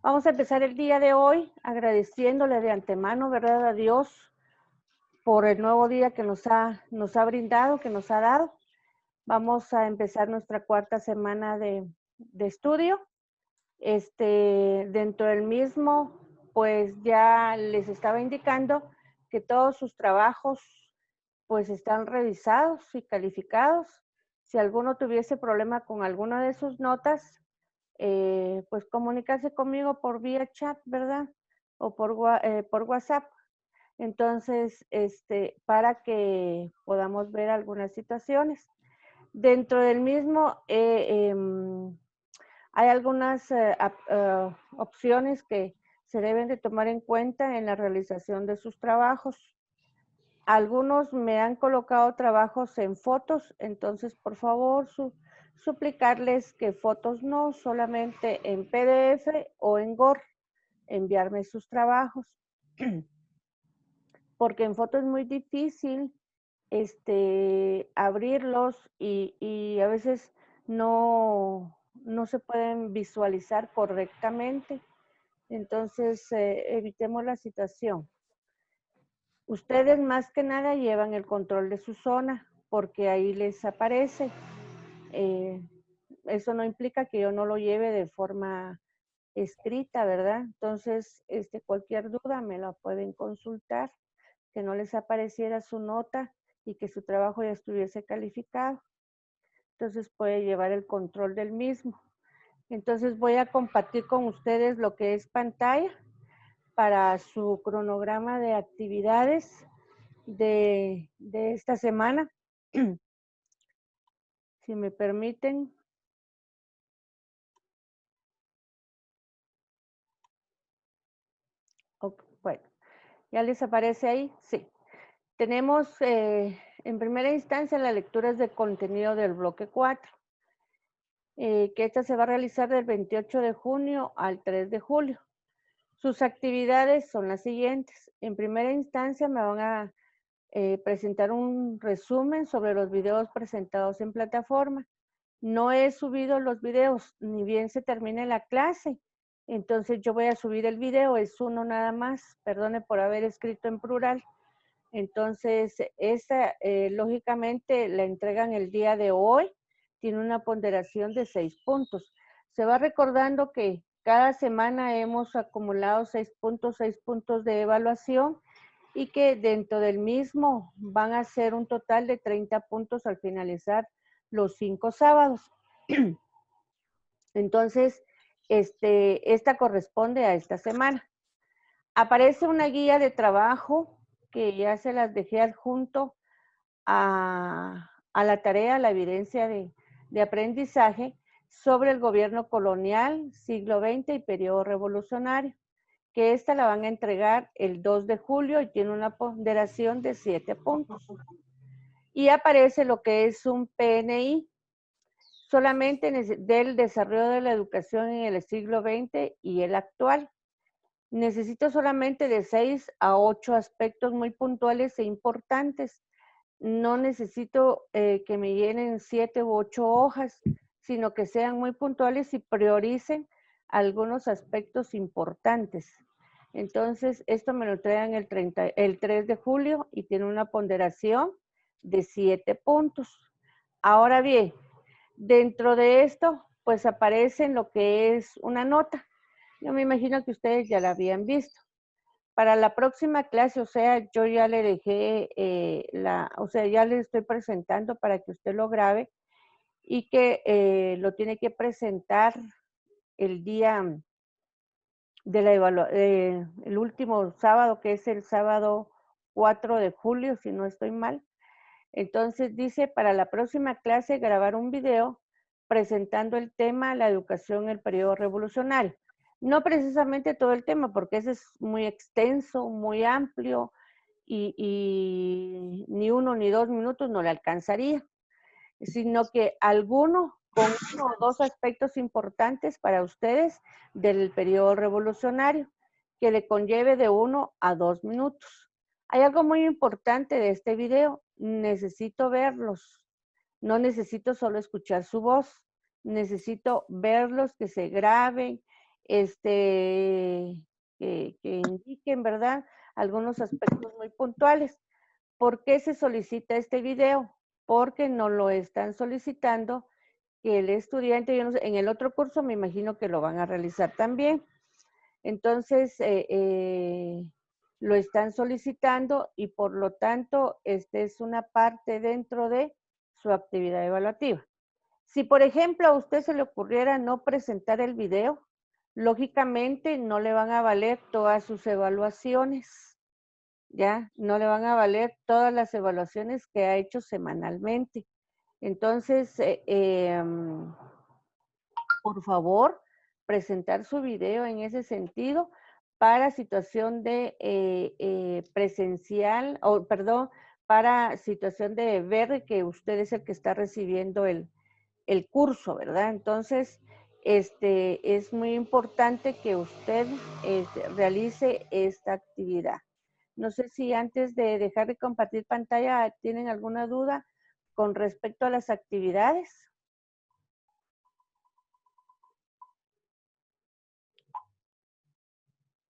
Vamos a empezar el día de hoy agradeciéndole de antemano, ¿verdad?, a Dios por el nuevo día que nos ha brindado, que nos ha dado. Vamos a empezar nuestra cuarta semana de estudio. Dentro del mismo, pues ya les estaba indicando que todos sus trabajos pues están revisados y calificados. Si alguno tuviese problema con alguna de sus notas, pues comunicarse conmigo por vía chat, ¿verdad? O por WhatsApp. Entonces, para que podamos ver algunas situaciones. Dentro del mismo, hay algunas opciones que se deben de tomar en cuenta en la realización de sus trabajos. Algunos me han colocado trabajos en fotos, entonces por favor suplicarles que fotos no, solamente en PDF o en Word, enviarme sus trabajos, porque en foto es muy difícil abrirlos y a veces no se pueden visualizar correctamente. Entonces, evitemos la situación. Ustedes más que nada llevan el control de su zona porque ahí les aparece. Eh, Eso no implica que yo no lo lleve de forma escrita, ¿verdad? Entonces, cualquier duda me la pueden consultar, que no les apareciera su nota y que su trabajo ya estuviese calificado. Entonces puede llevar el control del mismo. Entonces voy a compartir con ustedes lo que es pantalla para su cronograma de actividades de esta semana. Si me permiten. Bueno, ¿ya les aparece ahí? Sí. Tenemos en primera instancia las lecturas de contenido del bloque 4, que esta se va a realizar del 28 de junio al 3 de julio. Sus actividades son las siguientes. En primera instancia me van a presentar un resumen sobre los videos presentados en plataforma. No he subido los videos, ni bien se termine la clase. Entonces yo voy a subir el video, es uno nada más. Perdone por haber escrito en plural. Entonces, esa lógicamente la entregan el día de hoy. Tiene una ponderación de 6 puntos. Se va recordando que cada semana hemos acumulado 6 puntos de evaluación y que dentro del mismo van a ser un total de 30 puntos al finalizar los 5 sábados. Entonces, esta corresponde a esta semana. Aparece una guía de trabajo que ya se las dejé adjunto a la tarea, la evidencia de aprendizaje sobre el gobierno colonial, siglo XX y periodo revolucionario, que esta la van a entregar el 2 de julio y tiene una ponderación de 7 puntos. Y aparece lo que es un PNI, solamente del desarrollo de la educación en el siglo XX y el actual. Necesito solamente de 6 a 8 aspectos muy puntuales e importantes. No necesito que me llenen 7 u 8 hojas, sino que sean muy puntuales y prioricen algunos aspectos importantes. Entonces, esto me lo entregan el 3 de julio y tiene una ponderación de 7 puntos. Ahora bien, dentro de esto, pues aparece lo que es una nota. Yo me imagino que ustedes ya la habían visto. Para la próxima clase, o sea, yo ya le dejé ya le estoy presentando para que usted lo grabe y que lo tiene que presentar el día el último sábado, que es el sábado 4 de julio, si no estoy mal. Entonces dice, para la próxima clase, grabar un video presentando el tema la educación en el periodo revolucionario. No precisamente todo el tema, porque ese es muy extenso, muy amplio, y ni 1 ni 2 minutos no le alcanzaría, sino que alguno con 1 o 2 aspectos importantes para ustedes del periodo revolucionario, que le conlleve de 1 a 2 minutos. Hay algo muy importante de este video, necesito verlos, no necesito solo escuchar su voz, necesito verlos, que se graben, que indiquen, ¿verdad? Algunos aspectos muy puntuales. ¿Por qué se solicita este video? Porque no lo están solicitando que el estudiante, yo no sé, en el otro curso me imagino que lo van a realizar también. Entonces, lo están solicitando y por lo tanto, es una parte dentro de su actividad evaluativa. Si, por ejemplo, a usted se le ocurriera no presentar el video, lógicamente no le van a valer todas sus evaluaciones, ¿ya? No le van a valer todas las evaluaciones que ha hecho semanalmente. Entonces, por favor, presentar su video en ese sentido para situación de presencial, o perdón, para situación de ver que usted es el que está recibiendo el curso, ¿verdad? Entonces, es muy importante que usted realice esta actividad. No sé si antes de dejar de compartir pantalla tienen alguna duda con respecto a las actividades.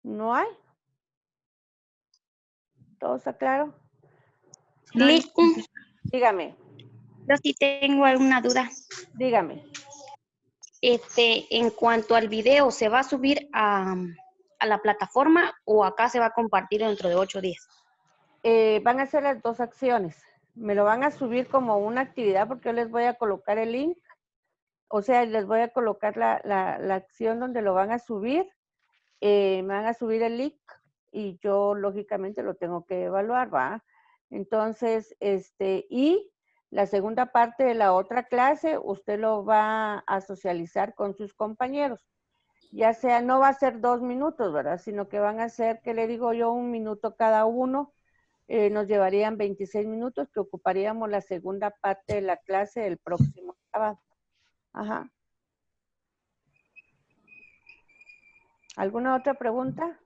¿No hay? ¿Todo está claro? Listo. Dígame, Yo sí tengo alguna duda. dígame. En cuanto al video, ¿se va a subir a la plataforma o acá se va a compartir dentro de 8 días? Van a hacer las dos acciones. Me lo van a subir como una actividad porque yo les voy a colocar el link. O sea, les voy a colocar la acción donde lo van a subir. Me van a subir el link y yo lógicamente lo tengo que evaluar, ¿va? Entonces, y la segunda parte de la otra clase, usted lo va a socializar con sus compañeros. Ya sea, no va a ser 2 minutos, ¿verdad? Sino que van a ser, ¿qué le digo yo? 1 minuto cada uno. Nos llevarían 26 minutos que ocuparíamos la segunda parte de la clase del próximo sábado. Ajá. ¿Alguna otra pregunta?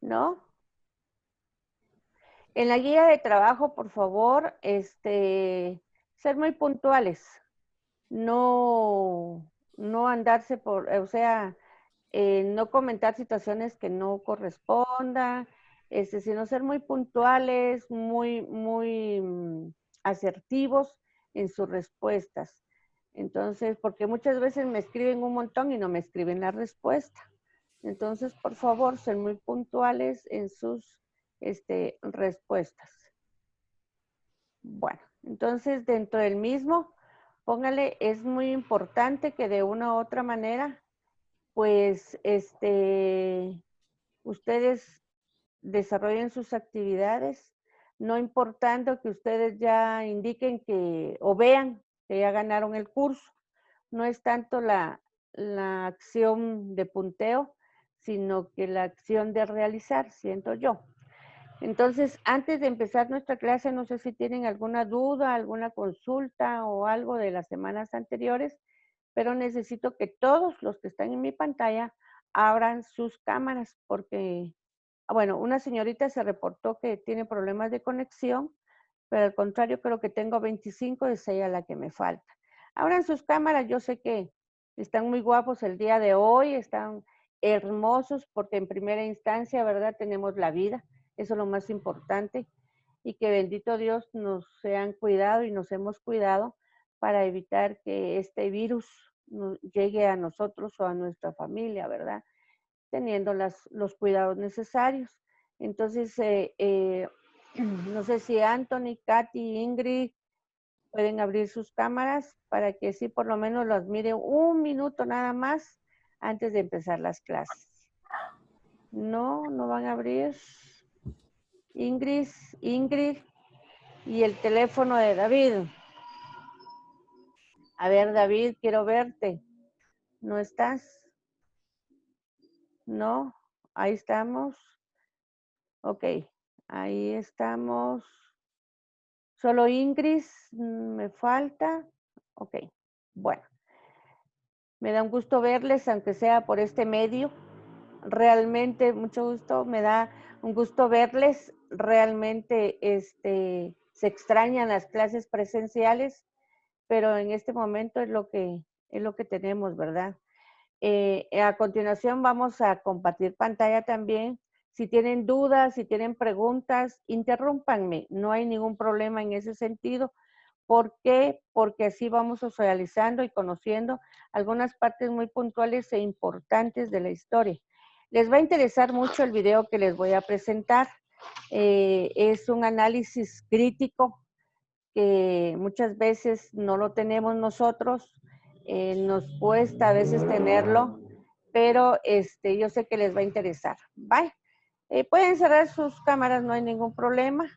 ¿No? En la guía de trabajo, por favor, ser muy puntuales. No andarse por, o sea, no comentar situaciones que no correspondan, sino ser muy puntuales, muy asertivos en sus respuestas. Entonces, porque muchas veces me escriben un montón y no me escriben la respuesta. Entonces, por favor, ser muy puntuales en sus respuestas. Bueno, entonces dentro del mismo, póngale, es muy importante que de una u otra manera, pues, ustedes desarrollen sus actividades, no importando que ustedes ya indiquen que, o vean que ya ganaron el curso. No es tanto la acción de punteo, sino que la acción de realizar, siento yo. Entonces, antes de empezar nuestra clase, no sé si tienen alguna duda, alguna consulta o algo de las semanas anteriores, pero necesito que todos los que están en mi pantalla abran sus cámaras porque, bueno, una señorita se reportó que tiene problemas de conexión, pero al contrario creo que tengo 25, es ella la que me falta. Abran sus cámaras, yo sé que están muy guapos el día de hoy, están hermosos porque en primera instancia, ¿verdad? Tenemos la vida, eso es lo más importante y que bendito Dios nos sean cuidado y nos hemos cuidado para evitar que este virus llegue a nosotros o a nuestra familia, ¿verdad? Teniendo los cuidados necesarios. Entonces, no sé si Anthony, Katy, Ingrid pueden abrir sus cámaras para que sí por lo menos las mire un minuto nada más antes de empezar las clases. No, no van a abrir. Ingrid, y el teléfono de David. A ver, David, quiero verte. ¿No estás? No, ahí estamos. Ok, ahí estamos. Solo Ingrid me falta. Ok, bueno. Me da un gusto verles, aunque sea por este medio. Realmente, mucho gusto. Me da un gusto verles. Realmente, se extrañan las clases presenciales, pero en este momento es lo que tenemos, ¿verdad? A continuación vamos a compartir pantalla también. Si tienen dudas, si tienen preguntas, interrúmpanme. No hay ningún problema en ese sentido. ¿Por qué? Porque así vamos socializando y conociendo algunas partes muy puntuales e importantes de la historia. Les va a interesar mucho el video que les voy a presentar. Es un análisis crítico que muchas veces no lo tenemos nosotros, nos cuesta a veces tenerlo, pero yo sé que les va a interesar. Bye. Pueden cerrar sus cámaras, no hay ningún problema.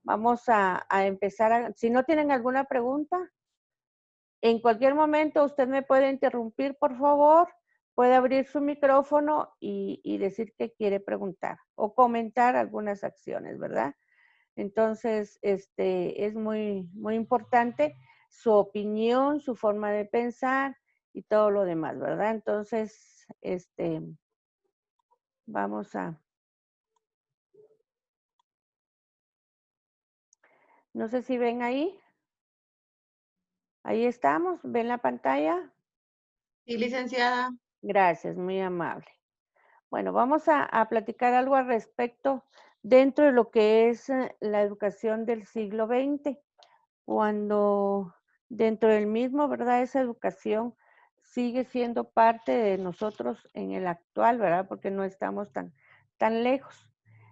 Vamos a empezar. Si no tienen alguna pregunta, en cualquier momento usted me puede interrumpir, por favor. Puede abrir su micrófono y decir que quiere preguntar o comentar algunas acciones, ¿verdad? Entonces, es muy, muy importante su opinión, su forma de pensar y todo lo demás, ¿verdad? Entonces, vamos a... No sé si ven ahí. Ahí estamos. ¿Ven la pantalla? Sí, licenciada. Gracias, muy amable. Bueno, vamos a platicar algo al respecto dentro de lo que es la educación del siglo XX, cuando dentro del mismo, ¿verdad? Esa educación sigue siendo parte de nosotros en el actual, ¿verdad? Porque no estamos tan lejos.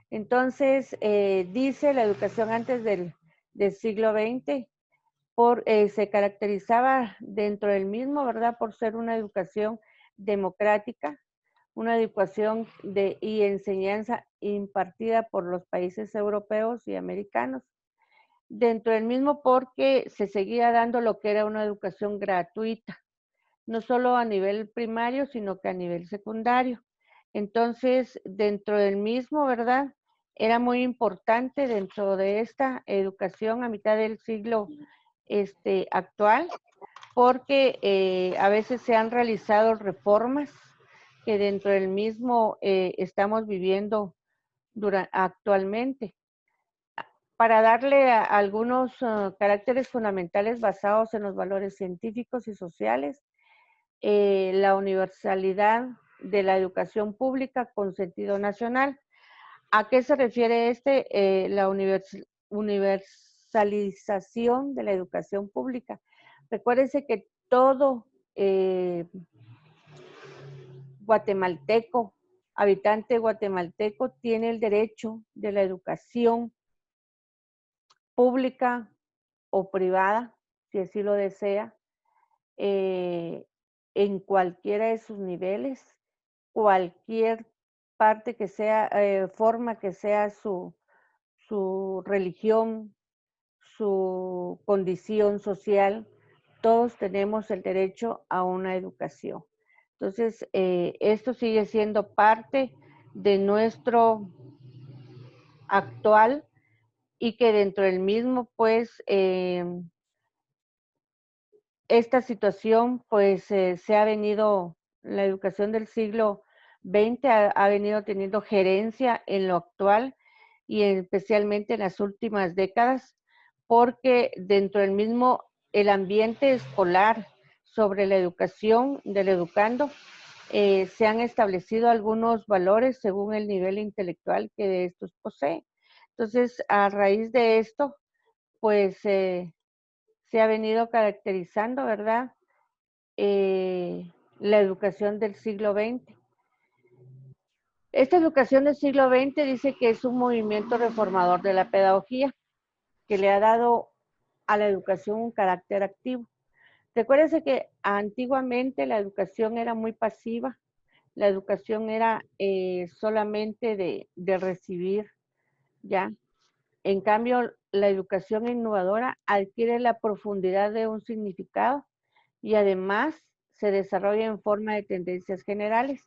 Entonces, dice la educación antes del siglo XX, se caracterizaba dentro del mismo, ¿verdad? Por ser una educación democrática, una educación y enseñanza impartida por los países europeos y americanos. Dentro del mismo porque se seguía dando lo que era una educación gratuita, no solo a nivel primario, sino que a nivel secundario. Entonces, dentro del mismo, ¿verdad? Era muy importante dentro de esta educación a mitad del siglo actual, porque a veces se han realizado reformas que dentro del mismo estamos viviendo actualmente para darle algunos caracteres fundamentales basados en los valores científicos y sociales, la universalidad de la educación pública con sentido nacional. ¿A qué se refiere la universalización de la educación pública? Recuérdense que todo guatemalteco, habitante guatemalteco, tiene el derecho de la educación pública o privada, si así lo desea, en cualquiera de sus niveles, cualquier parte que sea, forma que sea su religión, su condición social, todos tenemos el derecho a una educación. Entonces, esto sigue siendo parte de nuestro actual y que dentro del mismo, pues, esta situación, pues, se ha venido, la educación del siglo XX ha venido teniendo gerencia en lo actual y especialmente en las últimas décadas, porque dentro del mismo, el ambiente escolar sobre la educación del educando, se han establecido algunos valores según el nivel intelectual que de estos posee. Entonces, a raíz de esto, pues, se ha venido caracterizando, ¿verdad? La educación del siglo XX. Esta educación del siglo XX dice que es un movimiento reformador de la pedagogía que le ha dado a la educación un carácter activo. Recuérdense que antiguamente la educación era muy pasiva, la educación era solamente de recibir, ¿ya? En cambio, la educación innovadora adquiere la profundidad de un significado y además se desarrolla en forma de tendencias generales.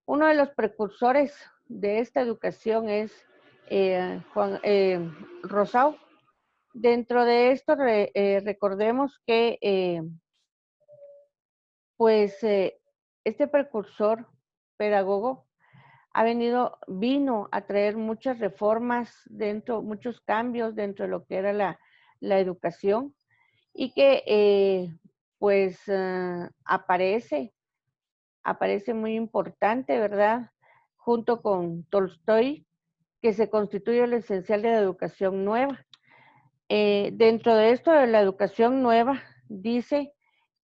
Uno de los precursores de esta educación es Juan Rousseau. Dentro de esto, recordemos que pues este precursor pedagogo vino a traer muchas reformas muchos cambios dentro de lo que era la educación y que pues aparece muy importante, ¿verdad? Junto con Tolstoy, que se constituye lo esencial de la educación nueva. Dentro de esto de la educación nueva, dice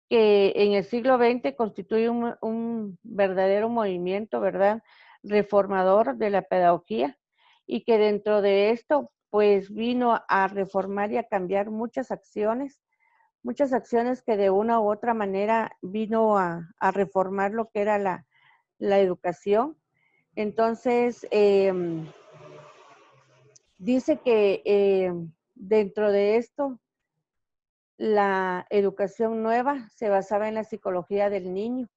que en el siglo XX constituye un verdadero movimiento, ¿verdad? Reformador de la pedagogía y que dentro de esto, pues vino a reformar y a cambiar muchas acciones que de una u otra manera vino a reformar lo que era la educación. Entonces, dice que dentro de esto, la educación nueva se basaba en la psicología del niño,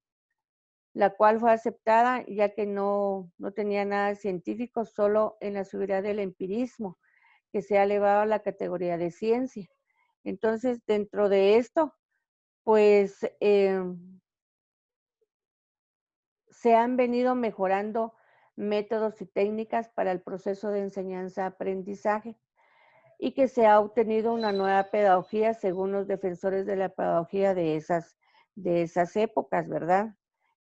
la cual fue aceptada ya que no tenía nada científico, solo en la seguridad del empirismo, que se ha elevado a la categoría de ciencia. Entonces, dentro de esto, pues se han venido mejorando métodos y técnicas para el proceso de enseñanza-aprendizaje y que se ha obtenido una nueva pedagogía según los defensores de la pedagogía de esas épocas, ¿verdad?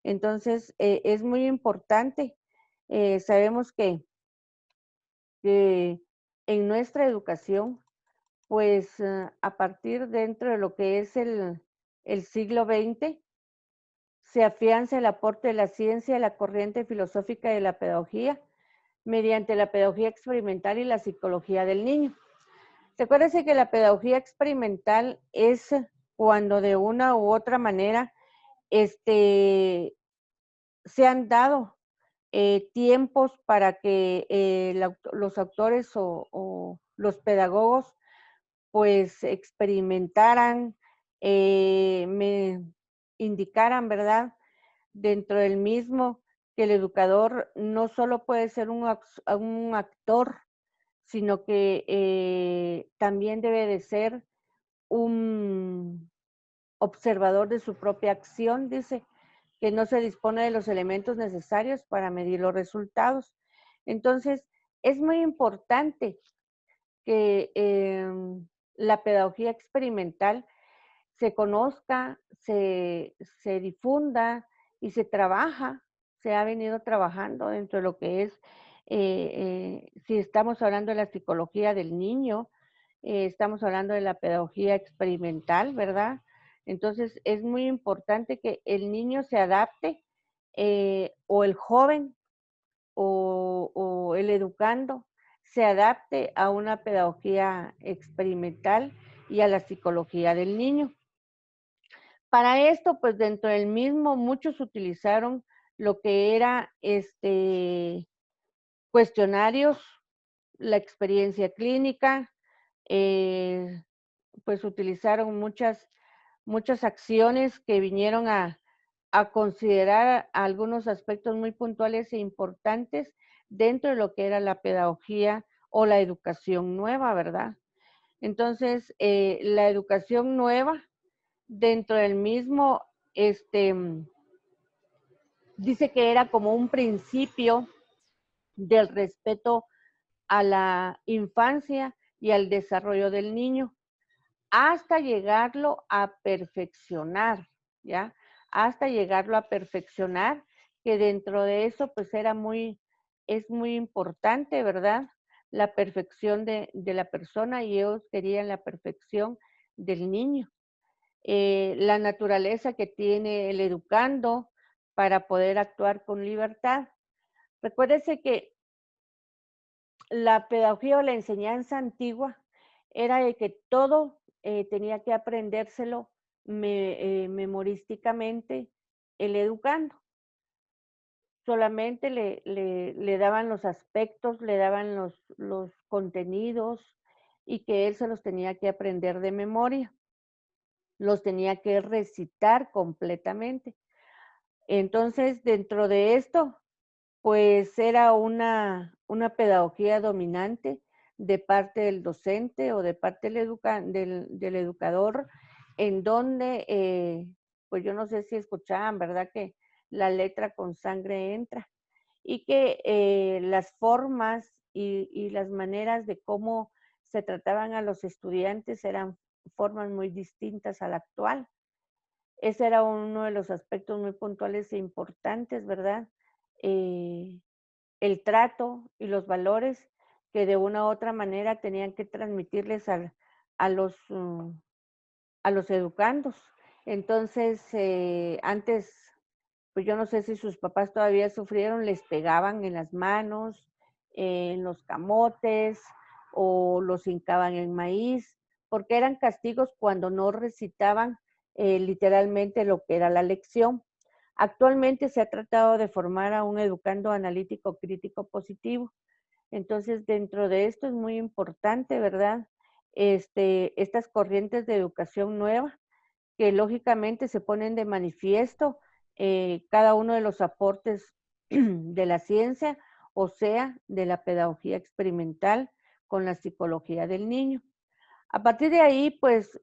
Entonces, es muy importante. Sabemos que en nuestra educación, pues a partir dentro de lo que es el siglo XX, se afianza el aporte de la ciencia, la corriente filosófica de la pedagogía, mediante la pedagogía experimental y la psicología del niño. Recuérdese que la pedagogía experimental es cuando de una u otra manera se han dado tiempos para que los autores o los pedagogos pues experimentaran, me indicaran, ¿verdad? Dentro del mismo, que el educador no solo puede ser un actor, sino que también debe de ser un observador de su propia acción, dice, que no se dispone de los elementos necesarios para medir los resultados. Entonces, es muy importante que la pedagogía experimental se conozca, se difunda y se trabaja, se ha venido trabajando dentro de lo que es, si estamos hablando de la psicología del niño, estamos hablando de la pedagogía experimental, ¿verdad? Entonces es muy importante que el niño se adapte o el joven o el educando se adapte a una pedagogía experimental y a la psicología del niño. Para esto, pues dentro del mismo, muchos utilizaron lo que era cuestionarios, la experiencia clínica, pues utilizaron muchas acciones que vinieron a considerar algunos aspectos muy puntuales e importantes dentro de lo que era la pedagogía o la educación nueva, ¿verdad? Entonces, la educación nueva, dentro del mismo, dice que era como un principio del respeto a la infancia y al desarrollo del niño, hasta llegarlo a perfeccionar, ¿ya? Hasta llegarlo a perfeccionar, que dentro de eso, pues es muy importante, ¿verdad? La perfección de la persona y ellos querían la perfección del niño. La naturaleza que tiene el educando para poder actuar con libertad. Recuérdese que la pedagogía o la enseñanza antigua era de que todo tenía que aprendérselo memorísticamente el educando. Solamente le daban los aspectos, le daban los contenidos y que él se los tenía que aprender de memoria. Los tenía que recitar completamente. Entonces, dentro de esto, pues era una pedagogía dominante de parte del docente o de parte del educador, en donde, pues yo no sé si escuchaban, ¿verdad? Que la letra con sangre entra. y que las formas y las maneras de cómo se trataban a los estudiantes eran formas muy distintas a la actual. Ese era uno de los aspectos muy puntuales e importantes, ¿verdad? El trato y los valores que de una u otra manera tenían que transmitirles a los, a los educandos. Entonces, antes, pues yo no sé si sus papás todavía sufrieron, les pegaban en las manos, en los camotes o los hincaban en maíz, porque eran castigos cuando no recitaban literalmente lo que era la lección. Actualmente se ha tratado de formar a un educando analítico crítico positivo. Entonces, dentro de esto es muy importante, ¿verdad? Estas corrientes de educación nueva que lógicamente se ponen de manifiesto cada uno de los aportes de la ciencia, o sea, de la pedagogía experimental con la psicología del niño. A partir de ahí, pues,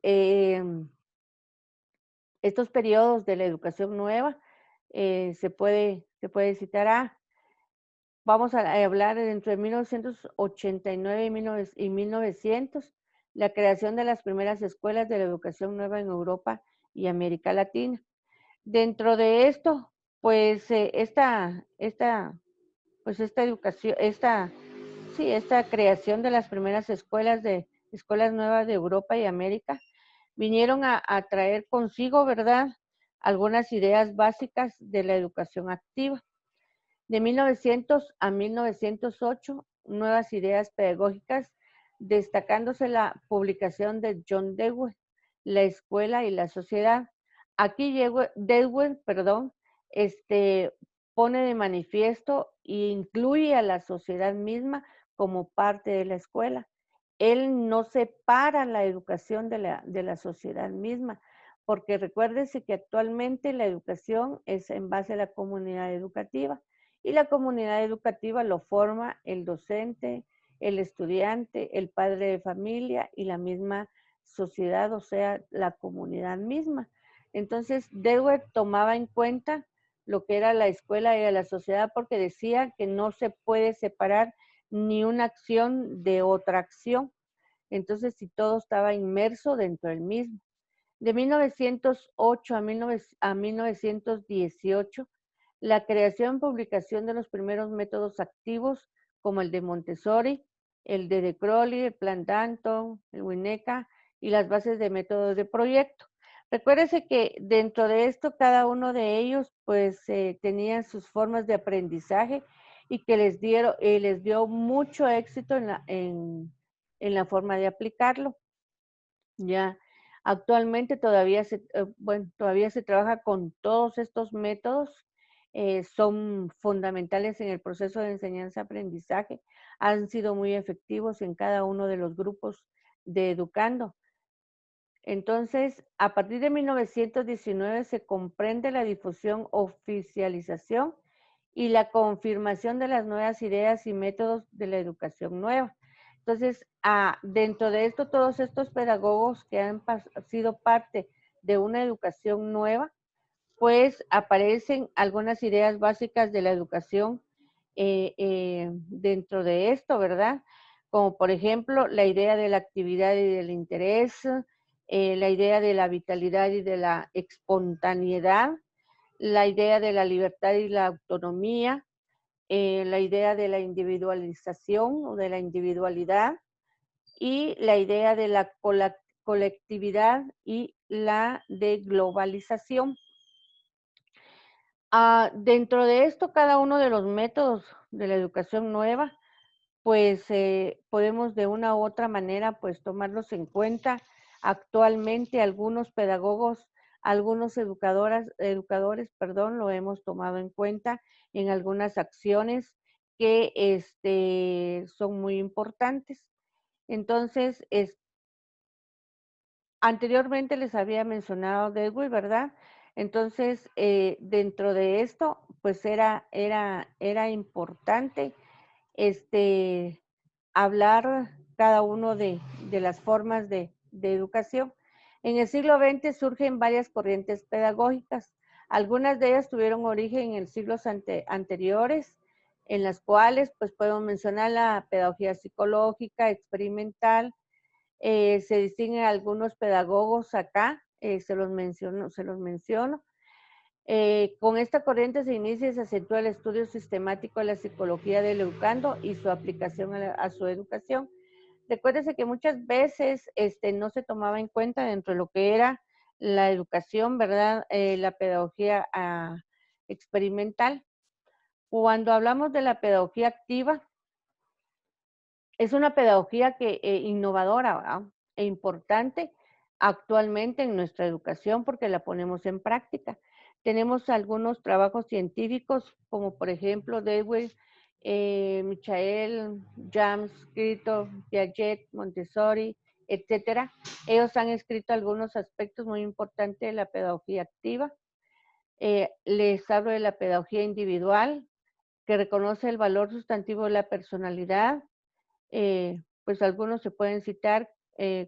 estos periodos de la educación nueva se puede citar vamos a hablar entre 1989 y 1900, la creación de las primeras escuelas de la educación nueva en Europa y América Latina. Dentro de esto, pues esta educación, esta creación de las primeras escuelas nuevas de Europa y América, vinieron a traer consigo, ¿verdad?, algunas ideas básicas de la educación activa. De 1900 a 1908, nuevas ideas pedagógicas, destacándose la publicación de John Dewey, La escuela y la sociedad. Aquí Dewey, pone de manifiesto e incluye a la sociedad misma como parte de la escuela. Él no separa la educación de la sociedad misma, porque recuérdese que actualmente la educación es en base a la comunidad educativa y la comunidad educativa lo forma el docente, el estudiante, el padre de familia y la misma sociedad, o sea, la comunidad misma. Entonces, Dewey tomaba en cuenta lo que era la escuela y la sociedad porque decía que no se puede separar ni una acción de otra acción. Entonces, si todo estaba inmerso dentro del mismo. De 1908 a 1918, la creación y publicación de los primeros métodos activos, como el de Montessori, el de Crowley, el Plan Danton, el Winnicott y las bases de métodos de proyecto. Recuérdese que dentro de esto, cada uno de ellos, pues, tenía sus formas de aprendizaje y que les dio mucho éxito en la forma de aplicarlo. Ya, actualmente todavía se trabaja con todos estos métodos, son fundamentales en el proceso de enseñanza-aprendizaje, han sido muy efectivos en cada uno de los grupos de educando. Entonces, a partir de 1919 se comprende la difusión, oficialización y la confirmación de las nuevas ideas y métodos de la educación nueva. Entonces, dentro de esto, todos estos pedagogos que han sido parte de una educación nueva, pues aparecen algunas ideas básicas de la educación dentro de esto, ¿verdad? Como por ejemplo, la idea de la actividad y del interés, la idea de la vitalidad y de la espontaneidad, la idea de la libertad y la autonomía, la idea de la individualización o de la individualidad y la idea de la colectividad y la de globalización. Dentro de esto, cada uno de los métodos de la educación nueva, pues podemos de una u otra manera pues tomarlos en cuenta. Actualmente algunos pedagogos, algunos educadores, lo hemos tomado en cuenta en algunas acciones que son muy importantes. Entonces, anteriormente les había mencionado Dewey, ¿verdad? Entonces, dentro de esto, pues era importante hablar cada uno de las formas de educación. En el siglo XX surgen varias corrientes pedagógicas. Algunas de ellas tuvieron origen en siglos anteriores, en las cuales pues podemos mencionar la pedagogía psicológica, experimental. Se distinguen algunos pedagogos acá, se los menciono. Con esta corriente se inicia y se acentúa el estudio sistemático de la psicología del educando y su aplicación a su educación. Recuérdese que muchas veces no se tomaba en cuenta dentro de lo que era la educación, ¿verdad? La pedagogía experimental. Cuando hablamos de la pedagogía activa, es una pedagogía innovadora, ¿verdad? E importante actualmente en nuestra educación porque la ponemos en práctica. Tenemos algunos trabajos científicos, como por ejemplo Dewey, Michael, James, Cristo, Piaget, Montessori, etcétera. Ellos han escrito algunos aspectos muy importantes de la pedagogía activa. Les hablo de la pedagogía individual, que reconoce el valor sustantivo de la personalidad. Pues algunos se pueden citar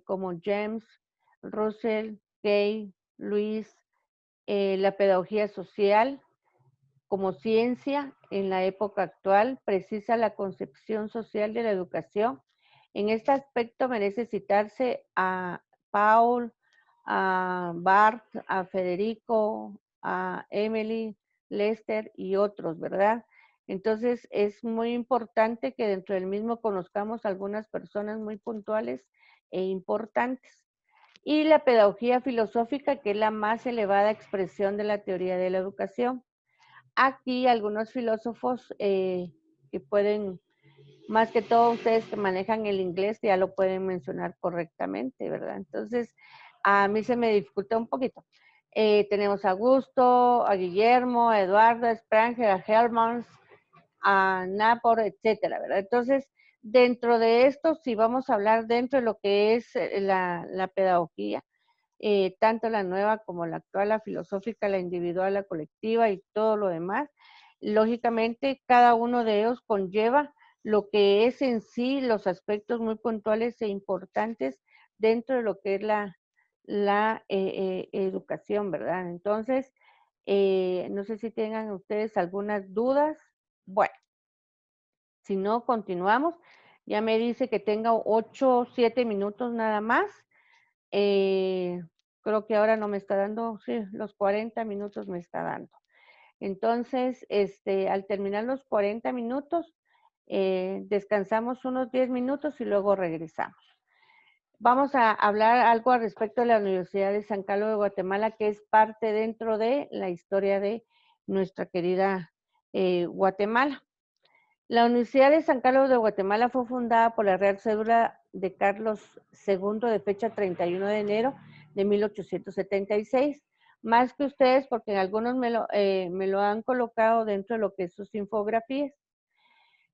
como James, Russell, Kay, Luis, la pedagogía social como ciencia en la época actual precisa la concepción social de la educación. En este aspecto merece citarse a Paul, a Bart, a Federico, a Emily, Lester y otros, ¿verdad? Entonces es muy importante que dentro del mismo conozcamos algunas personas muy puntuales e importantes. Y la pedagogía filosófica, que es la más elevada expresión de la teoría de la educación. Aquí algunos filósofos que pueden, más que todo ustedes que manejan el inglés, ya lo pueden mencionar correctamente, ¿verdad? Entonces, a mí se me dificulta un poquito. Tenemos a Augusto, a Guillermo, a Eduardo, a Spranger, a Hermans, a Napor, etcétera, ¿verdad? Entonces, dentro de esto, si vamos a hablar dentro de lo que es la pedagogía, tanto la nueva como la actual, la filosófica, la individual, la colectiva y todo lo demás, lógicamente cada uno de ellos conlleva lo que es en sí los aspectos muy puntuales e importantes dentro de lo que es la educación, ¿verdad? Entonces, no sé si tengan ustedes algunas dudas. Bueno, si no, continuamos. Ya me dice que tenga 8 o 7 minutos nada más. Creo que ahora no me está dando, sí, los 40 minutos me está dando. Entonces, al terminar los 40 minutos, descansamos unos 10 minutos y luego regresamos. Vamos a hablar algo al respecto de la Universidad de San Carlos de Guatemala, que es parte dentro de la historia de nuestra querida Guatemala. La Universidad de San Carlos de Guatemala fue fundada por la Real Cédula de Carlos II de fecha 31 de enero de 1876. Más que ustedes, porque en algunos me lo han colocado dentro de lo que es sus infografías.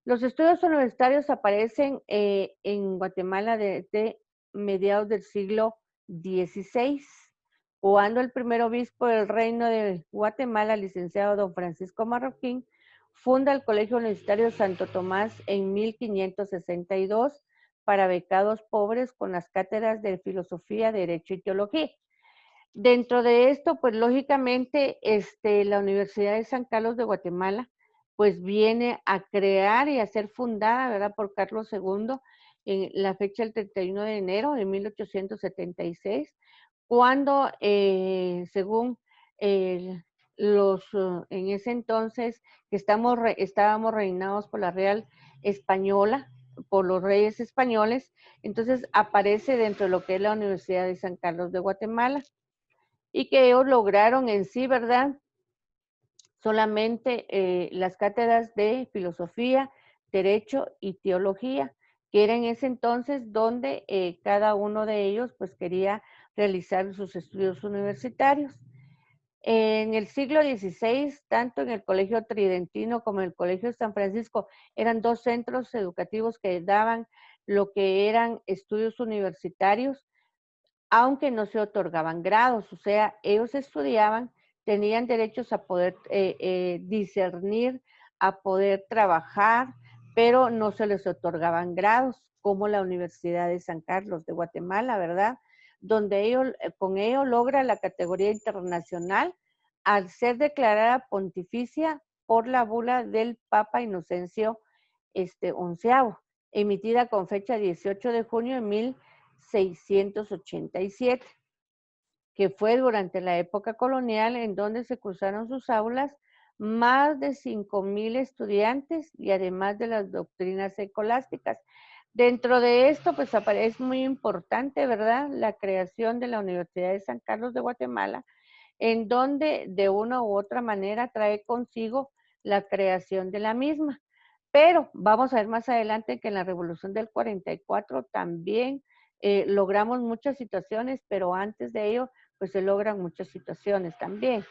Los estudios universitarios aparecen en Guatemala desde mediados del siglo XVI, cuando el primer obispo del Reino de Guatemala, licenciado don Francisco Marroquín, funda el Colegio Universitario Santo Tomás en 1562 para becados pobres con las cátedras de Filosofía, Derecho y Teología. Dentro de esto, pues lógicamente, la Universidad de San Carlos de Guatemala, pues viene a crear y a ser fundada, ¿verdad?, por Carlos II en la fecha del 31 de enero de 1876, cuando, según en ese entonces, que estábamos reinados por la Real Española, por los reyes españoles, entonces aparece dentro de lo que es la Universidad de San Carlos de Guatemala, y que ellos lograron en sí, ¿verdad?, solamente las cátedras de filosofía, derecho y teología, que era en ese entonces donde cada uno de ellos pues quería realizar sus estudios universitarios. En el siglo XVI, tanto en el Colegio Tridentino como en el Colegio de San Francisco, eran dos centros educativos que daban lo que eran estudios universitarios, aunque no se otorgaban grados, o sea, ellos estudiaban, tenían derechos a poder discernir, a poder trabajar, pero no se les otorgaban grados, como la Universidad de San Carlos de Guatemala, ¿verdad? Donde ellos, con ello logra la categoría internacional al ser declarada pontificia por la bula del Papa Inocencio XI, emitida con fecha 18 de junio de 1687, que fue durante la época colonial, en donde se cruzaron sus aulas más de 5,000 estudiantes y además de las doctrinas escolásticas. Dentro de esto, pues es muy importante, ¿verdad?, la creación de la Universidad de San Carlos de Guatemala, en donde de una u otra manera trae consigo la creación de la misma. Pero vamos a ver más adelante que en la Revolución del 44 también logramos muchas situaciones, pero antes de ello, pues se logran muchas situaciones también.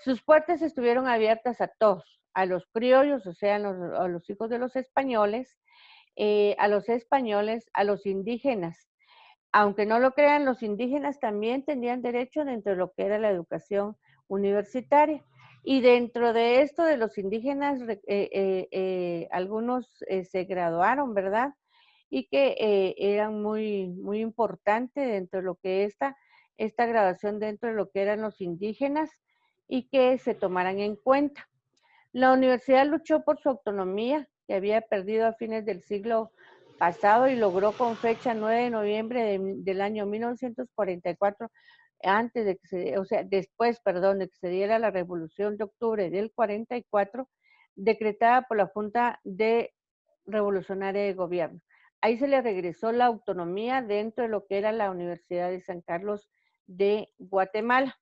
Sus puertas estuvieron abiertas a todos, a los criollos, o sea, a los hijos de los españoles, a los indígenas. Aunque no lo crean, los indígenas también tenían derecho dentro de lo que era la educación universitaria. Y dentro de esto de los indígenas, algunos se graduaron, ¿verdad? Y que eran muy importante dentro de lo que esta graduación dentro de lo que eran los indígenas y que se tomaran en cuenta. La universidad luchó por su autonomía, que había perdido a fines del siglo pasado, y logró con fecha 9 de noviembre del año 1944, antes de que después, perdón, de que se diera la Revolución de Octubre del 44, decretada por la Junta Revolucionaria de Gobierno. Ahí se le regresó la autonomía dentro de lo que era la Universidad de San Carlos de Guatemala,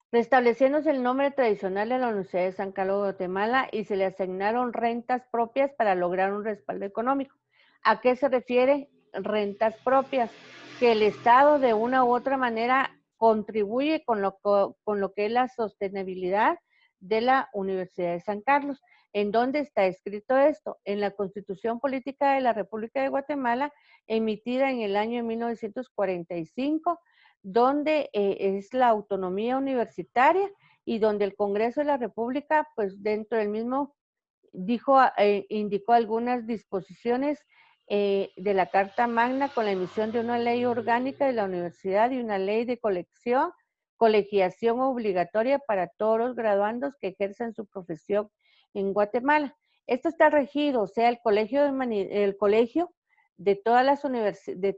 restableciéndose el nombre tradicional de la Universidad de San Carlos de Guatemala, y se le asignaron rentas propias para lograr un respaldo económico. ¿A qué se refiere rentas propias? Que el Estado de una u otra manera contribuye con lo que es la sostenibilidad de la Universidad de San Carlos. ¿En dónde está escrito esto? En la Constitución Política de la República de Guatemala, emitida en el año 1945, donde es la autonomía universitaria y donde el Congreso de la República, pues dentro del mismo, indicó algunas disposiciones de la Carta Magna, con la emisión de una ley orgánica de la universidad y una ley de colegiación obligatoria para todos los graduandos que ejerzan su profesión en Guatemala. Esto está regido, o sea, el colegio de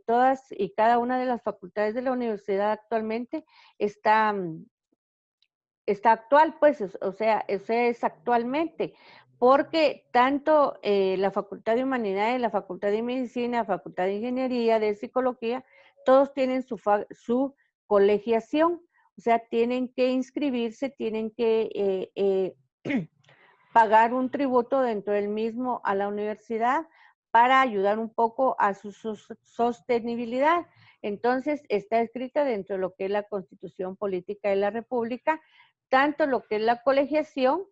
todas y cada una de las facultades de la universidad actualmente está actual, pues, o sea, es actualmente, porque tanto la Facultad de Humanidades, la Facultad de Medicina, la Facultad de Ingeniería, de Psicología, todos tienen su colegiación, o sea, tienen que inscribirse, tienen que pagar un tributo dentro del mismo a la universidad para ayudar un poco a su sostenibilidad. Entonces, está escrita dentro de lo que es la Constitución Política de la República, tanto lo que es la colegiación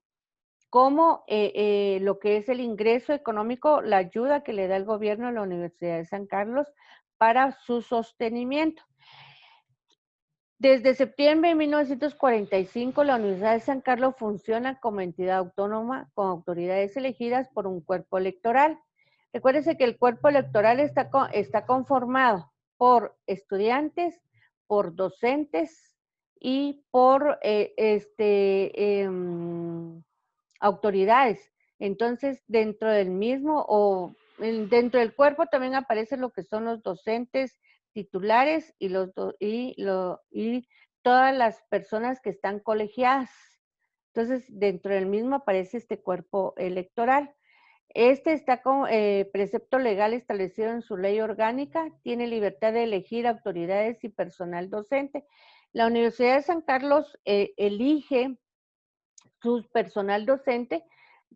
como lo que es el ingreso económico, la ayuda que le da el gobierno a la Universidad de San Carlos para su sostenimiento. Desde septiembre de 1945, la Universidad de San Carlos funciona como entidad autónoma con autoridades elegidas por un cuerpo electoral. Recuérdese que el cuerpo electoral está conformado por estudiantes, por docentes y por autoridades. Entonces, dentro del mismo dentro del cuerpo también aparecen lo que son los docentes titulares y todas las personas que están colegiadas. Entonces, dentro del mismo aparece este cuerpo electoral. Este está con precepto legal establecido en su ley orgánica, tiene libertad de elegir autoridades y personal docente. La Universidad de San Carlos elige su personal docente,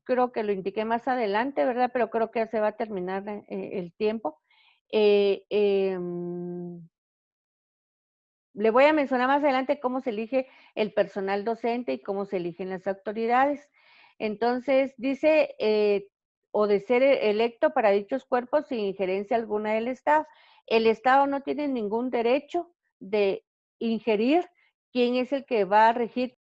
creo que lo indiqué más adelante, ¿verdad? Pero creo que ya se va a terminar el tiempo. Le voy a mencionar más adelante cómo se elige el personal docente y cómo se eligen las autoridades. Entonces, dice, o de ser electo para dichos cuerpos sin injerencia alguna del Estado. El Estado no tiene ningún derecho de ingerir quién es el que va a regir